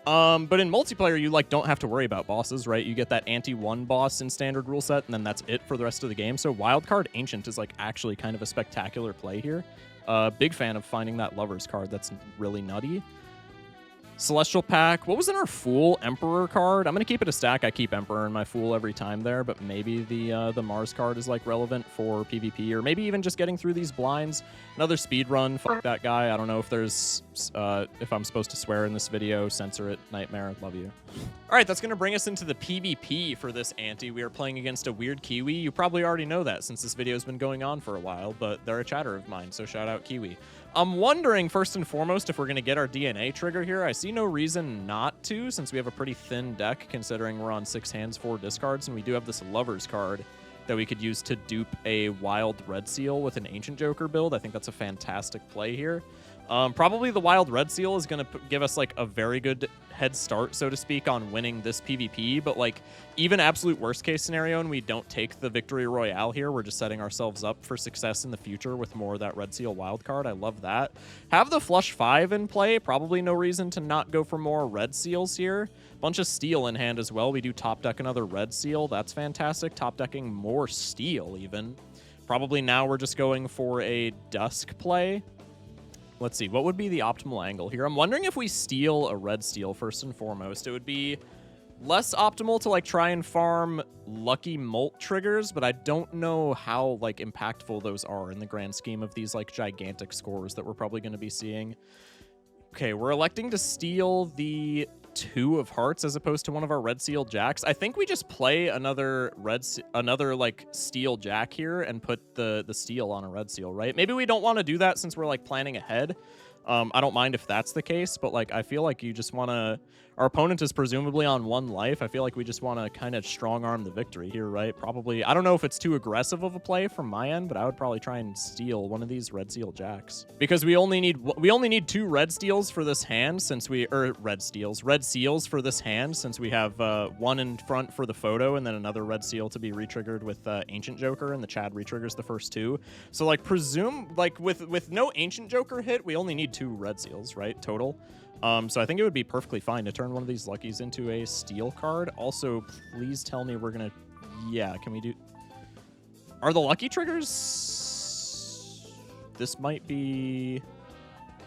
But in multiplayer, you like don't have to worry about bosses, right? You get that anti-1 boss in standard rule set, and then that's it for the rest of the game. So Wildcard Ancient is like actually kind of a spectacular play here. Big fan of finding that Lovers card. That's really nutty. Celestial Pack. What was in our Fool? Emperor card? I'm going to keep it a stack. I keep Emperor in my Fool every time there, but maybe the Mars card is like relevant for PvP, or maybe even just getting through these blinds. Another speed run. Fuck that guy. I don't know if there's if I'm supposed to swear in this video. Censor it. Nightmare. Love you. All right, that's going to bring us into the PvP for this ante. We are playing against a weird Kiwi. You probably already know that since this video has been going on for a while, but they're a chatter of mine, so shout out Kiwi. I'm wondering, first and foremost, if we're going to get our DNA trigger here. I see no reason not to, since we have a pretty thin deck, considering we're on 6 hands, 4 discards, and we do have this Lovers card that we could use to dupe a Wild Red Seal with an Ancient Joker build. I think that's a fantastic play here. Probably the Wild Red Seal is going to give us like a very good head start, so to speak, on winning this PvP, but like even absolute worst case scenario and we don't take the victory royale here, we're just setting ourselves up for success in the future with more of that Red Seal wild card. I love that. Have the Flush 5 in play. Probably no reason to not go for more Red Seals here. Bunch of Steel in hand as well. We do top deck another Red Seal. That's fantastic. Top decking more Steel even. Probably now we're just going for a Dusk play. Let's see, what would be the optimal angle here? I'm wondering if we steal a Red Steel first and foremost. It would be less optimal to like try and farm lucky molt triggers, but I don't know how like impactful those are in the grand scheme of these like gigantic scores that we're probably going to be seeing. Okay, we're electing to steal the 2 of hearts as opposed to one of our Red Seal jacks. I think we just play another like Steel jack here and put the Steel on a Red Seal, right? Maybe we don't want to do that since we're like planning ahead. I don't mind if that's the case, but like I feel like you just want to... Our opponent is presumably on 1 life. I feel like we just want to kind of strong arm the victory here, right? Probably. I don't know if it's too aggressive of a play from my end, but I would probably try and steal one of these Red Seal jacks because we only need 2 Red Steels for this hand since we Red Seals for this hand since we have 1 in front for the photo and then another Red Seal to be retriggered with Ancient Joker, and the Chad retriggers the first 2. So like presume like with no Ancient Joker hit, we only need 2 Red Seals, right? Total. So I think it would be perfectly fine to turn one of these luckies into a Steel card. Also, please tell me we're gonna... Yeah, can we do... Are the lucky triggers... This might be...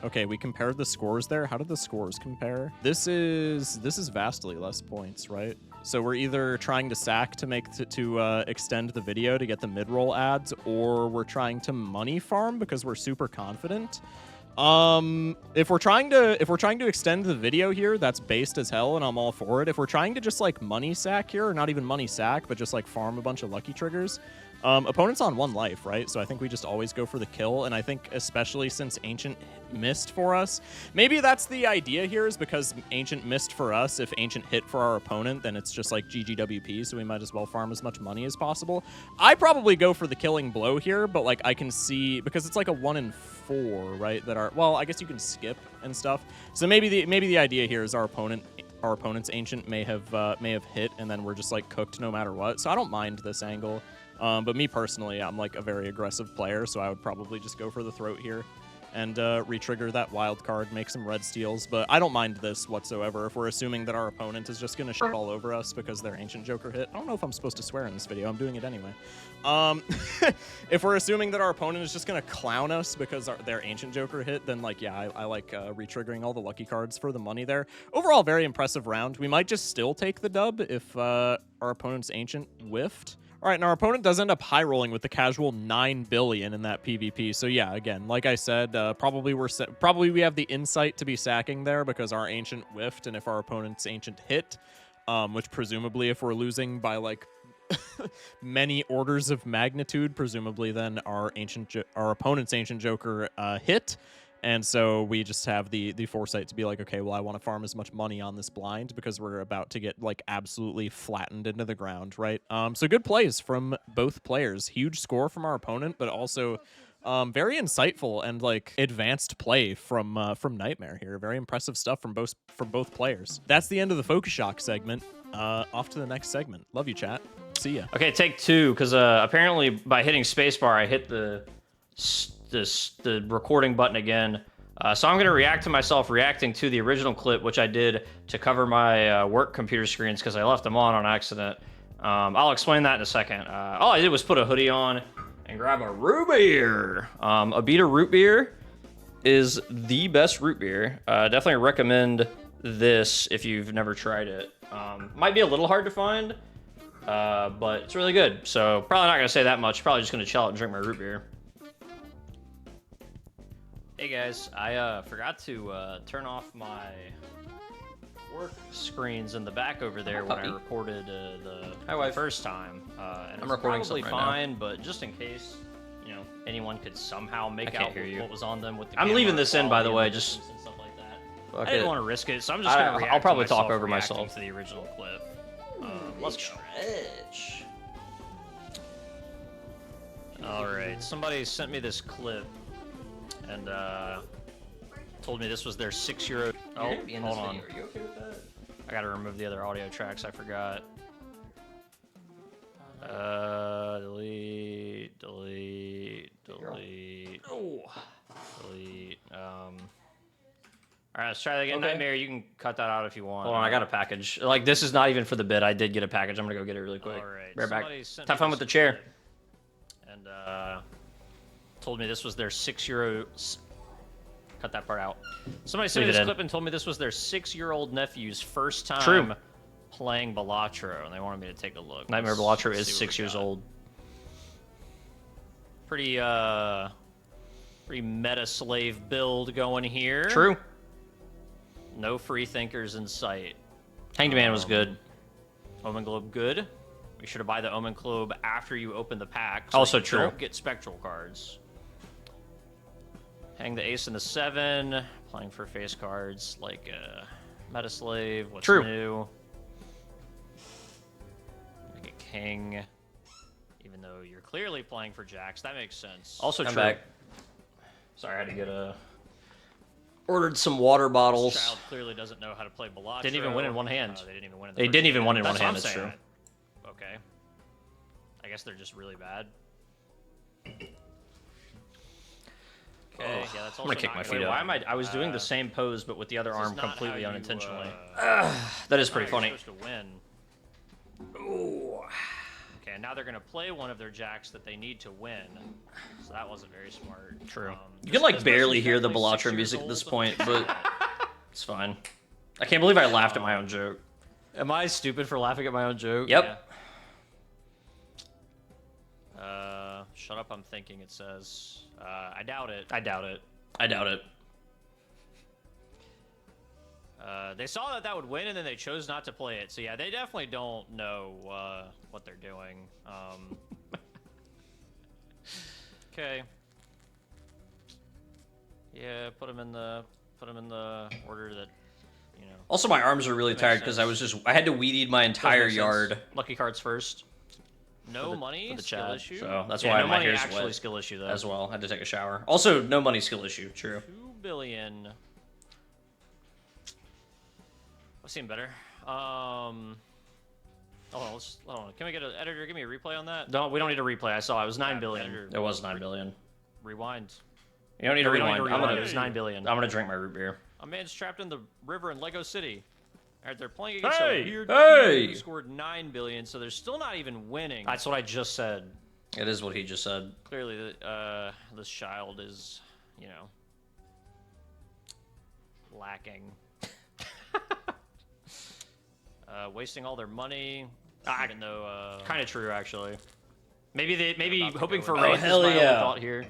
Okay, we compared the scores there. How did the scores compare? This is vastly less points, right? So we're either trying to sack to make to extend the video to get the mid-roll ads, or we're trying to money farm because we're super confident. If we're trying to extend the video here, that's based as hell and I'm all for it. If we're trying to just like money sack here, or not even money sack, but just like farm a bunch of lucky triggers, opponent's on 1 life, right? So I think we just always go for the kill, and I think especially since Ancient missed for us, maybe that's the idea here, is because Ancient missed for us. If Ancient hit for our opponent, then it's just like GGWP, so we might as well farm as much money as possible. I probably go for the killing blow here, but like I can see, because it's like a 1 in 4, right? That are, well, I guess you can skip and stuff. So maybe the idea here is our opponent's Ancient may have hit, and then we're just like cooked no matter what. So I don't mind this angle. But me personally, I'm like a very aggressive player, so I would probably just go for the throat here. and re-trigger that wild card, make some red steals. But I don't mind this whatsoever if we're assuming that our opponent is just going to shit all over us because their Ancient Joker hit. I don't know if I'm supposed to swear in this video. I'm doing it anyway. If we're assuming that our opponent is just going to clown us because their Ancient Joker hit, then, like, yeah, I like re-triggering all the lucky cards for the money there. Overall, very impressive round. We might just still take the dub if our opponent's Ancient whiffed. All right, and our opponent does end up high rolling with the casual 9 billion in that PvP. So yeah, again, like I said, probably we have the insight to be sacking there because our Ancient whiffed, and if our opponent's Ancient hit, which presumably if we're losing by like many orders of magnitude, presumably then our opponent's Ancient Joker hit. And so we just have the foresight to be like, okay, well, I want to farm as much money on this blind because we're about to get like absolutely flattened into the ground, right? So good plays from both players. Huge score from our opponent, but also very insightful and like advanced play from Nightmare here. Very impressive stuff from both players. That's the end of the Focus Shock segment. Off to the next segment. Love you, chat. See ya. Okay, take two, because apparently by hitting spacebar, I hit the recording button again. So I'm going to react to myself reacting to the original clip, which I did to cover my work computer screens because I left them on accident. I'll explain that in a second. All I did was put a hoodie on and grab a root beer. Abita root beer is the best root beer. Definitely recommend this if you've never tried it. Might be a little hard to find, but it's really good. So probably not going to say that much. Probably just going to chill out and drink my root beer. Hey guys, I forgot to turn off my work screens in the back over there when I recorded the first time. And I'm recording probably fine, but just in case, you know, anyone could somehow make out what was on them with the I'm leaving this in, by the way, just and stuff like that. I didn't want to risk it, so I'm just gonna react. I'll probably talk over myself to the original clip. Let's go. All right, somebody sent me this clip. And told me this was their €6. Oh, hold on. Are you okay with that? I gotta remove the other audio tracks. I forgot. Delete. Oh. Delete. All right, let's try that again. Okay. Nightmare, you can cut that out if you want. Hold on, I got a package. Like, this is not even for the bid. I did get a package. I'm gonna go get it really quick. All right. Right back. Have fun with the chair. And told me this was their €6. Cut that part out. Somebody sent me this clip and told me this was their 6-year-old nephew's first time playing Balatro, and they wanted me to take a look. Nightmare Balatro is 6 years old. Pretty meta slave build going here. True. No free thinkers in sight. Hanged Man was good. Omen Globe good. We should have buy the Omen Globe after you open the pack. So also true. Don't get spectral cards. Hang the ace and the 7, playing for face cards like Meta Slave. What's new? Like a king, even though you're clearly playing for jacks. That makes sense. Also true. Back. Sorry, I had to get ordered some water bottles. This child clearly doesn't know how to play Balatro. Didn't even win in one hand. They didn't even win in the didn't even win in one hand. That's true. Okay. I guess they're just really bad. Okay, yeah, that's also I'm gonna kick my feet up. Why am I was doing the same pose, but with the other arm completely unintentionally. That is pretty funny. Supposed to win. Ooh. Okay, now they're gonna play one of their jacks that they need to win. So that wasn't very smart. True. You can like barely hear the Balatro music at this point, but it's fine. I can't believe I laughed at my own joke. Am I stupid for laughing at my own joke? Yep. Yeah. Shut up, I'm thinking, it says. I doubt it. I doubt it. I doubt it. They saw that would win, and then they chose not to play it. So yeah, they definitely don't know what they're doing. Okay. Yeah, put them in the order that you know. Also, my arms are really tired because I had to weed eat my entire yard. Lucky cards first. No money for the skill issue. So that's why my hair's wet. Skill issue though. As well. I had to take a shower. Also, no money skill issue. True. 2 billion. I've seen better. Hold on. Can we get an editor? Give me a replay on that. No, we don't need a replay. I saw it was 9 billion. Editor, it was 9 billion. Rewind. You don't need to No, we don't rewind. need to rewind. It was 9 billion. I'm gonna drink my root beer. A man's trapped in the river in Lego City. All right, they're playing against a weird Hey! team who scored 9 billion, so they're still not even winning. That's what I just said. It is what he just said. Clearly, this child is, you know, lacking. Wasting all their money, even though Kind of true, actually. Maybe about to hoping go for with- rain Oh, is hell my only yeah. thought here.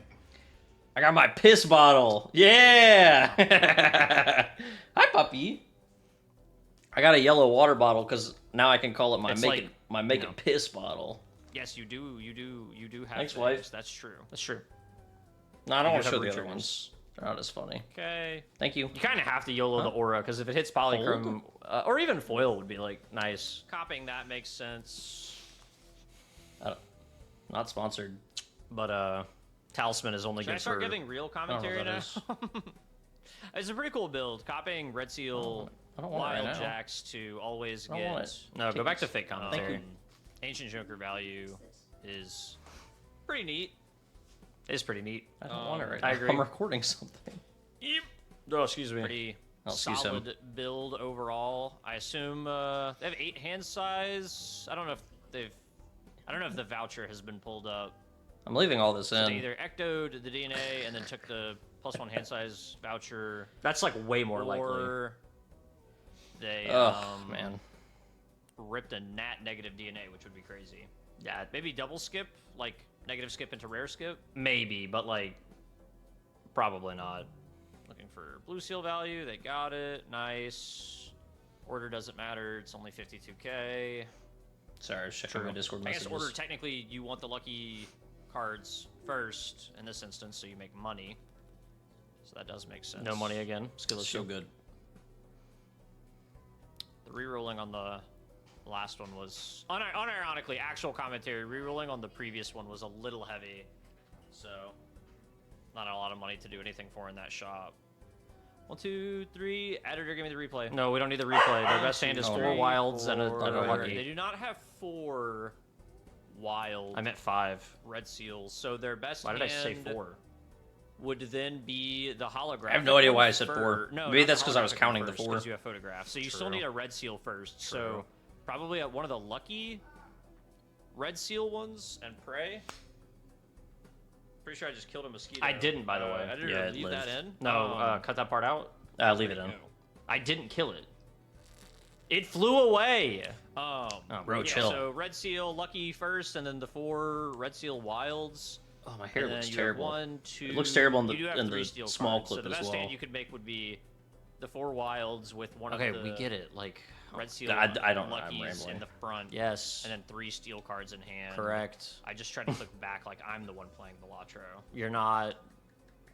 I got my piss bottle. Yeah. Hi, puppy. I got a yellow water bottle because now I can call it my It's make it like, my make you it know. piss bottle. yes, you do have. Thanks, things. wife. That's true. That's true. No, I don't You want to have show the other triggers. ones. They're not as funny. Okay. Thank you. You kind of have to YOLO the aura, because if it hits polychrome, or even foil would be like nice. Copying that makes sense. Not sponsored. But talisman is only Should I good start for. giving real I don't know commentary what now? that is. It's a pretty cool build. Copying Red Seal I don't want it Wild right now. Jacks to always I don't want get it. No, go Take back to this. fake commentary. Ancient Joker value is pretty neat. It's pretty neat. I don't want it right I now. agree. I'm recording something. Oh, excuse me. Pretty Oh, excuse him. solid build overall. I assume they have 8 hand size. I don't know if the voucher has been pulled up. I'm leaving all this So they in. either ectoed the DNA and then took the +1 hand size voucher, That's like way more likely. or they Oh man. ripped a nat negative DNA, which would be crazy. Yeah, maybe double skip, like negative skip into rare skip. Maybe, but like, probably not. Looking for blue seal value, they got it. Nice. Order doesn't matter, it's only 52k. Sorry, I was checking my Discord I guess messages. order, technically, you want the lucky cards first in this instance, so you make money. So that does make sense. No money again. Skill It's issue. so good. The rerolling on the last one was, unironically, actual commentary, rerolling on the previous one was a little heavy. So, not a lot of money to do anything for in that shop. 1, 2, 3. Editor, give me the replay. No, we don't need the replay. Their best hand is Oh, 4 no. wilds and a Four. lucky. They do not have 4 wild I meant 5. red seals, so their best Why did I say hand 4? would then be the holographic. I have no idea one why I said fir- 4. No, Maybe not that's the 'cause I was holographic counting one the first, 4. 'cause you have photographs, so you still True. need a red seal first. So True. probably at one of the lucky red seal ones and pray. Pretty sure I just killed a mosquito. I didn't, by the way. I didn't Yeah, it leave that lived. in. No, cut that part out. Leave it in. I didn't kill it. It flew away. Oh, Bro, yeah, chill. So red seal lucky first, and then the 4 red seal wilds. Oh, my hair And looks then you terrible. have 1, 2. It looks terrible in you do have the 3 steel small cards, clip so the as best well. hand you could make would be the 4 wilds with one Okay, of the we get it. Like, red seal I don't know, I'm luckies rambling. in the front. yes. And then 3 steel cards in hand. Correct. I just tried to click back like I'm the one playing Balatro. You're not.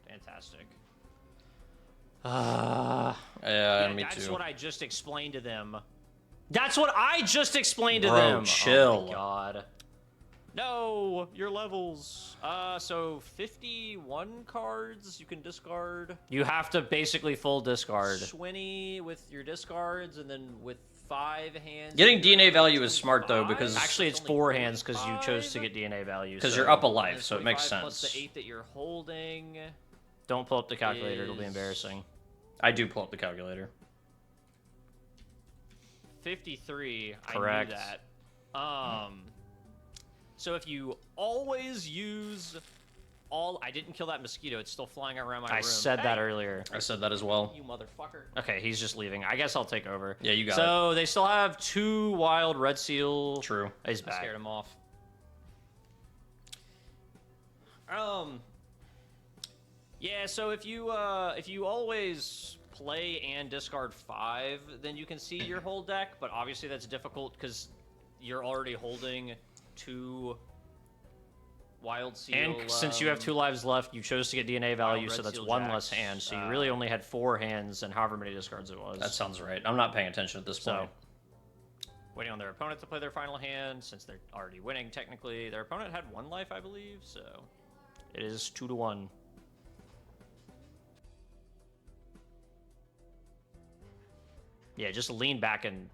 Fantastic. Yeah, me That's too. what I just explained to them. That's what I just explained to Bro, them. chill. Oh my god. No, your levels. So 51 cards you can discard. You have to basically full discard. 20 with your discards, and then with 5 hands. Getting you're DNA value is only smart, though, 5? because- Actually, it's only 4 hands because you 45? chose to get DNA value. Because so you're up a And life, then so it makes 45 plus sense. the 8 that you're holding. Don't pull up the calculator. It'll be is- embarrassing. I do pull up the calculator. 53. Correct. I knew that. So if you always use all, I didn't kill that mosquito. It's still flying around my room. I said that Hey, earlier. I said that as well. you motherfucker. Okay, he's just leaving. I guess I'll take over. Yeah, you got So they still have 2 wild red seal. True. He's I back. scared him off. Yeah. So if you always play and discard 5, then you can see your whole deck. But obviously that's difficult because you're already holding 2 wild seal. And since you have 2 lives left, you chose to get DNA value, red so that's seal 1 jacks, less hand. So you really only had 4 hands and however many discards it was. That sounds right. I'm not paying attention at this So, point. Waiting on their opponent to play their final hand, since they're already winning technically. Their opponent had 1 life, I believe. So it is 2 to 1. Yeah, just lean back and.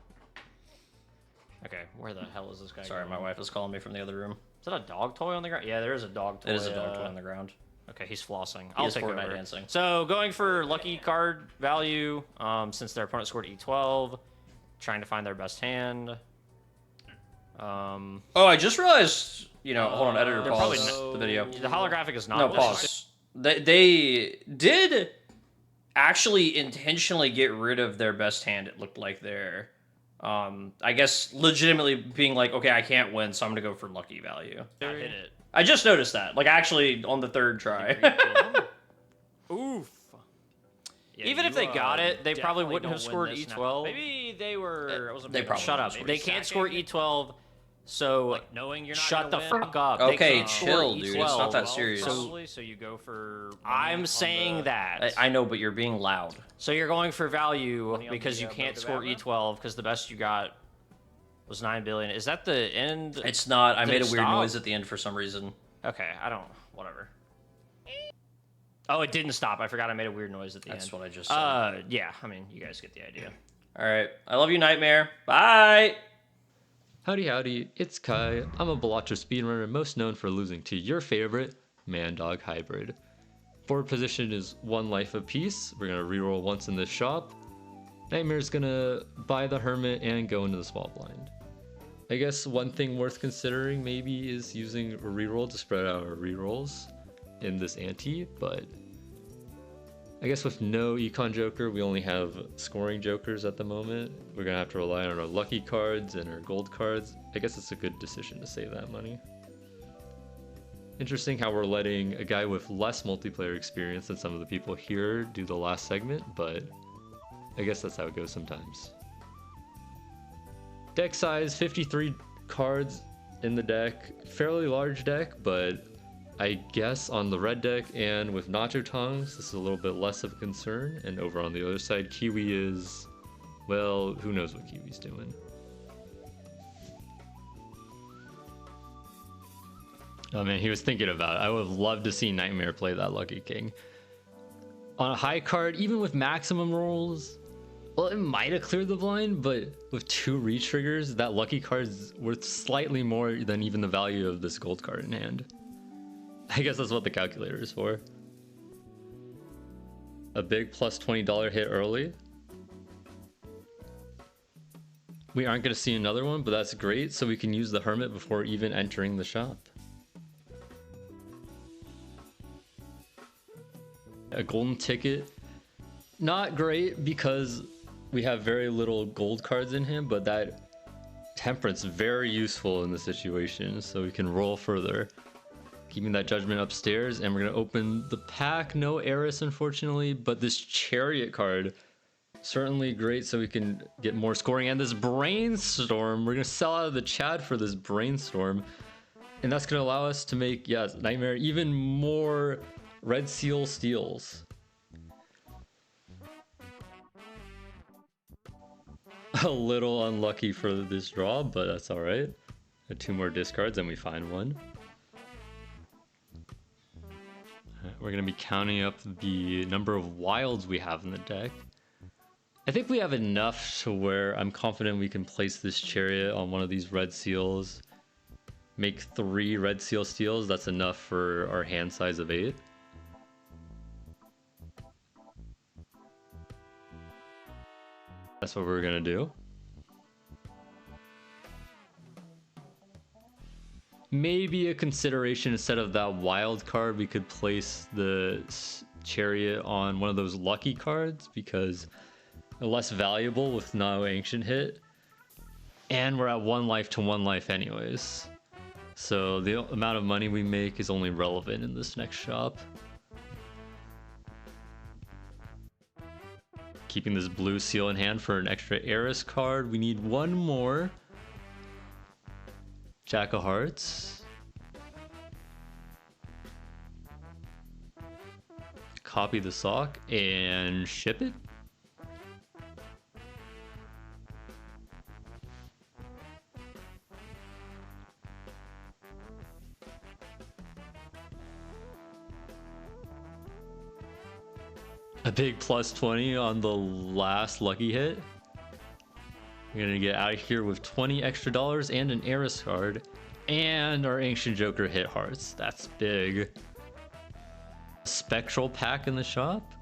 Okay, where the hell is this guy? Sorry, going? my wife is calling me from the other room. Is that a dog toy on the ground? Yeah, there is a dog toy. It is a dog toy on the ground. Okay, he's flossing. He I'll is take Fortnite over. dancing. So going for lucky card value, since their opponent scored E12, trying to find their best hand. Oh, I just realized. Hold on, editor, They're pause probably the video. The holographic is not. No, listed. pause. They did actually intentionally get rid of their best hand. It looked like there. I guess legitimately being like, okay, I can't win, so I'm gonna go for lucky value. I hit it. I just noticed that, like actually on the third try. Oof. Yeah, Even if they got it, they probably wouldn't have scored E12. Maybe they were. They probably Shut up. wouldn't They can't score E12. So Knowing you're not shut the gonna win. fuck up. Okay, They can't score chill, dude. It's not E12. that serious. So you go for. I'm saying that. I know, but you're being loud. So you're going for value Money on because the, you can't the score Batman? E12 because the best you got was 9 billion. Is that the end? It's not. I Did made it a weird stop? noise at the end for some reason. Okay, I don't. Whatever. Oh, it didn't stop. I forgot I made a weird noise at the end. That's what I just said. Yeah. I mean, you guys get the idea. All right. I love you, Nightmare. Bye. Howdy howdy, it's Kai. I'm a Balatro speedrunner most known for losing to your favorite man-dog hybrid. Forward position is 1 life apiece. We're gonna reroll once in this shop. Nightmare's gonna buy the Hermit and go into the small blind. I guess one thing worth considering maybe is using a reroll to spread out our rerolls in this ante, but I guess with no econ joker, we only have scoring jokers at the moment. We're gonna have to rely on our lucky cards and our gold cards. I guess it's a good decision to save that money. Interesting how we're letting a guy with less multiplayer experience than some of the people here do the last segment, but I guess that's how it goes sometimes. Deck size, 53 cards in the deck. Fairly large deck, but I guess on the red deck and with Nacho Tongs, this is a little bit less of a concern. And over on the other side, Kiwi is, well, who knows what Kiwi's doing. Oh man, he was thinking about it. I would have loved to see Nightmare play that Lucky King. On a high card, even with maximum rolls, well, it might have cleared the blind, but with 2 re-triggers, that lucky card is worth slightly more than even the value of this gold card in hand. I guess that's what the calculator is for. A big plus $20 hit early. We aren't going to see another one, but that's great, so we can use the Hermit before even entering the shop. A golden ticket. Not great because we have very little gold cards in him, but that temperance very useful in the situation, so we can roll further. Keeping that judgment upstairs, and we're gonna open the pack. No Eris, unfortunately, but this chariot card certainly great, so we can get more scoring. And this brainstorm, we're gonna sell out of the Chad for this brainstorm, and that's gonna allow us to make, yes, Nightmare even more red seal steals. A little unlucky for this draw, but that's all right. 2 more discards and we find one. We're gonna be counting up the number of wilds we have in the deck. I think we have enough to where I'm confident we can place this chariot on one of these red seals. Make 3 red seal steals. That's enough for our hand size of 8. That's what we're gonna do. Maybe a consideration, instead of that wild card, we could place the chariot on one of those lucky cards, because they're less valuable with no ancient hit. And we're at 1 life to 1 life anyways. So the amount of money we make is only relevant in this next shop. Keeping this blue seal in hand for an extra Eris card. We need 1 more. Jack of Hearts. Copy the sock and ship it. A big plus 20 on the last lucky hit. We're gonna get out of here with 20 extra dollars and an Eris card, and our Ancient Joker hit hearts. That's big. spectral pack in the shop.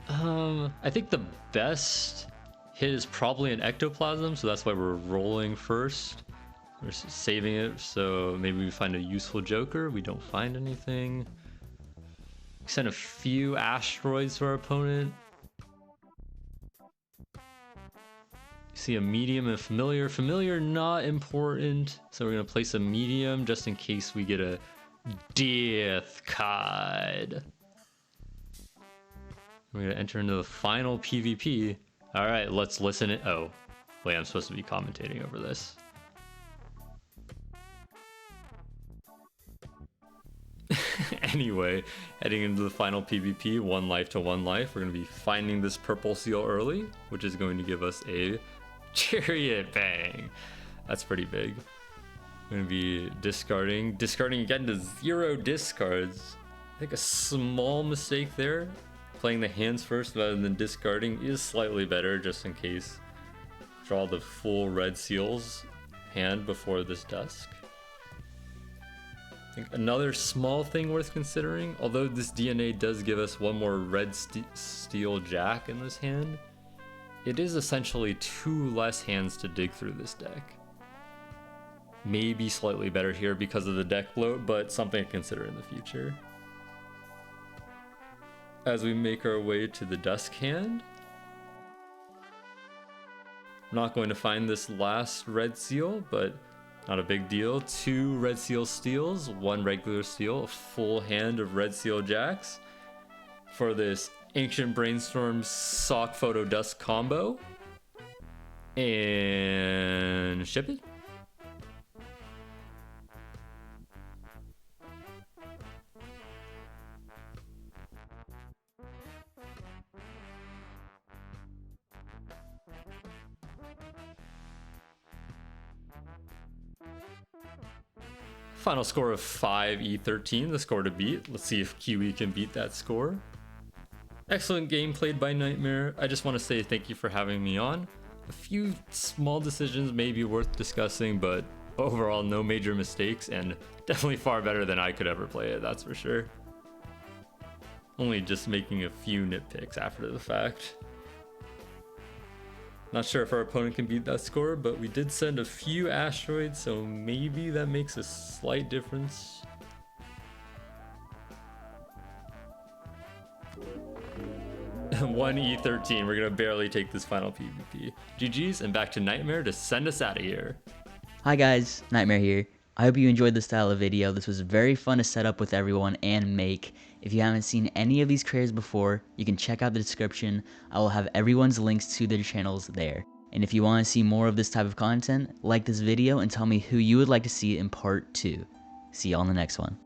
I think the best hit is probably an ectoplasm, so that's why we're rolling first. We're saving it, so maybe we find a useful joker. We don't find anything. Send a few asteroids to our opponent. See a medium and familiar. Familiar not important, so we're gonna place a medium just in case we get a death card. We're gonna enter into the final PvP. All right, let's listen it. Oh, wait, I'm supposed to be commentating over this. Anyway, heading into the final PvP, 1 life to 1 life, we're gonna be finding this purple seal early, which is going to give us a chariot bang. That's pretty big. We're gonna be discarding again to 0 discards. I think a small mistake there. Playing the hands first rather than discarding is slightly better, just in case. Draw the full red seals hand before this dusk. I think another small thing worth considering, although this DNA does give us 1 more red steel jack in this hand, it is essentially 2 less hands to dig through this deck. Maybe slightly better here because of the deck bloat, but something to consider in the future. As we make our way to the dusk hand, I'm not going to find this last red seal, but not a big deal. 2 red seal steals, 1 regular steel, a full hand of red seal jacks for this Ancient Brainstorm Sock Photo Dusk combo. And ship it. Final score of 5E13, the score to beat. Let's see if QE can beat that score. Excellent game played by Nightmare. I just want to say thank you for having me on. A few small decisions may be worth discussing, but overall no major mistakes and definitely far better than I could ever play it, that's for sure. Only just making a few nitpicks after the fact. Not sure if our opponent can beat that score, but we did send a few asteroids, so maybe that makes a slight difference. One E13, we're gonna barely take this final PvP. GG's, and back to Nightmare to send us out of here. Hi guys, Nightmare here. I hope you enjoyed this style of video. This was very fun to set up with everyone and make. If you haven't seen any of these creators before, you can check out the description. I will have everyone's links to their channels there. And if you want to see more of this type of content, like this video and tell me who you would like to see in part 2. See you on the next one.